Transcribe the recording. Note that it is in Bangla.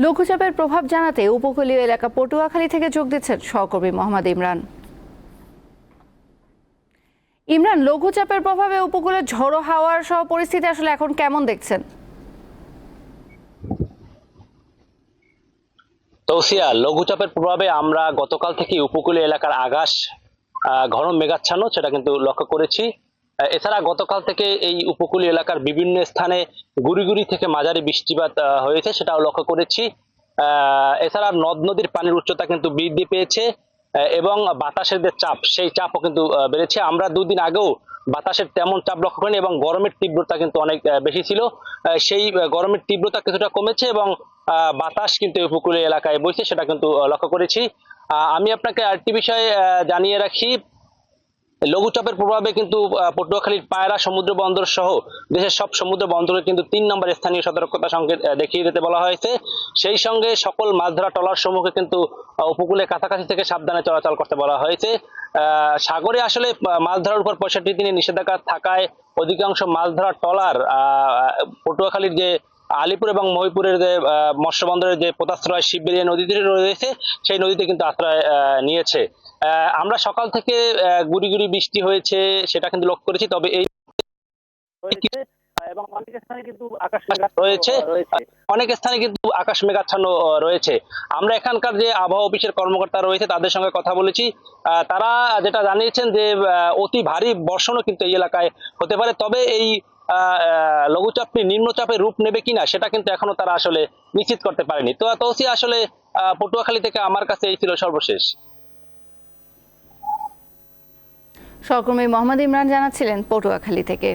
লঘুচাপের প্রভাব জানাতে উপকূলীয় এলাকা পটুয়াখালী থেকে যোগ দিচ্ছেন সহকর্মী মোহাম্মদ ইমরান। ইমরান, লঘুচাপের প্রভাবে উপকূলে ঝোড়ো হাওয়ার সহ পরিস্থিতি আসলে এখন কেমন দেখছেন? তৌসিয়া, লঘুচাপের প্রভাবে আমরা গতকাল থেকে উপকূলীয় এলাকার আকাশ ঘন মেঘাচ্ছন্ন সেটা কিন্তু লক্ষ্য করেছি। এছাড়া গতকাল থেকে এই উপকূলীয় এলাকার বিভিন্ন স্থানে গুড়ি গুড়ি থেকে মাঝারি বৃষ্টিপাত হয়েছে, সেটাও লক্ষ্য করেছি। এছাড়া নদ নদীর পানির উচ্চতা কিন্তু বৃদ্ধি পেয়েছে এবং বাতাসের যে চাপ সেই চাপও কিন্তু বেড়েছে। আমরা দুদিন আগেও বাতাসের তেমন চাপ লক্ষ্য করিনি এবং গরমের তীব্রতা কিন্তু অনেক বেশি ছিল। সেই গরমের তীব্রতা কিছুটা কমেছে এবং বাতাস কিন্তু উপকূলীয় এলাকায় বইছে, সেটা কিন্তু লক্ষ্য করেছি। আমি আপনাকে আরেকটি বিষয় জানিয়ে রাখি, লঘুচাপের প্রভাবে কিন্তু পটুয়াখালীর পায়রা সমুদ্র বন্দর সহ দেশের সব সমুদ্র বন্দরে কিন্তু ৩ নম্বর স্থানীয় সতর্কতা সংকেত দেখিয়ে দিতে বলা হয়েছে। সেই সঙ্গে সকল মাছ ধরা ট্রলার সমূহকে কিন্তু উপকূলের কাছাকাছি থেকে সাবধানে চলাচল করতে বলা হয়েছে। সাগরে আসলে মাছ ধরার উপর ৬৫ দিনের নিষেধাজ্ঞা থাকায় অধিকাংশ মাছ ধরা ট্রলার পটুয়াখালীর যে আলিপুর এবং মহিপুরের যে মৎস্য বন্দরের যে পোতাশ্রয় শিববেরিয়া নদীতে রয়েছে সেই নদীতে কিন্তু আশ্রয় নিয়েছে। আমরা সকাল থেকে গুড়ি গুড়ি বৃষ্টি হয়েছে সেটা কিন্তু লক্ষ্য করেছি, তবে এই এবং অনেক স্থানে কিন্তু আকাশ রয়েছে, অনেক স্থানে কিন্তু আকাশ মেঘাচ্ছন্ন রয়েছে। আমরা এখানকার যে আবহাওয়া অফিসের কর্মকর্তা রয়েছে তাদের সঙ্গে কথা বলেছি, তারা যেটা জানিয়েছেন যে অতি ভারী বর্ষণও কিন্তু এই এলাকায় হতে পারে, তবে এই লঘুচাপটি নিম্নচাপের রূপ নেবে কিনা সেটা কিন্তু এখনো তারা আসলে নিশ্চিত করতে পারেনি। তো তৌসি, আসলে পটুয়াখালী থেকে আমার কাছে এই ছিল সর্বশেষ। সহকর্মী মোহাম্মদ ইমরান জানাচ্ছিলেন পটুয়াখালী থেকে।